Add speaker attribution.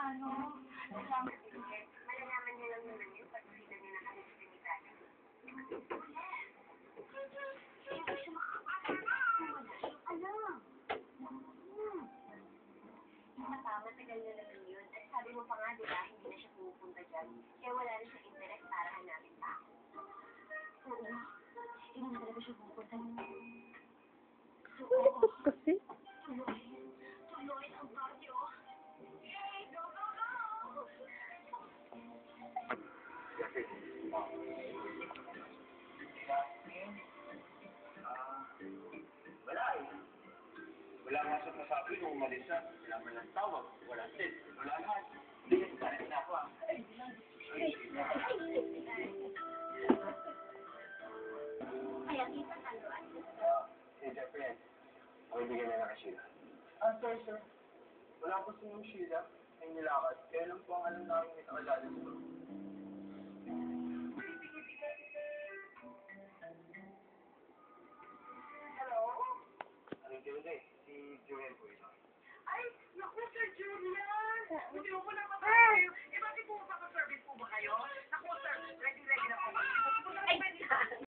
Speaker 1: ano.
Speaker 2: Malalaman niyo lang naman yun pag sila niya nakalimutin ni Tata. Hindi siya makakaalam. Alam. Matagal na naman yun. At sabi mo pa nga, di ba, hindi na siya pumupunta dyan. Kaya wala na siyang interest para hanapin pa ako. Oo. Hindi na talaga siya pumupunta dyan. Oo.
Speaker 3: Kasi?
Speaker 2: Tuloy ang baryo. Yay! Go, go, go!
Speaker 4: Wala eh. Wala nga sa masabi nung umalis na. Wala man lang tawag, wala din, wala lahat. Hindi kasi tayo na ako ah.
Speaker 2: Kaya kita taluan.
Speaker 4: Si Jeffrey, ang ibigay na na Sheila. Sir. Wala po si Ma'am Sheila. Ay nilakad. Kaya lang po ang alam namin ito alala sa
Speaker 2: Hello?
Speaker 4: Anong gano'n eh? Si Joel po ito.
Speaker 2: Ay, naku, Sir Julian! Hindi mo na matagal.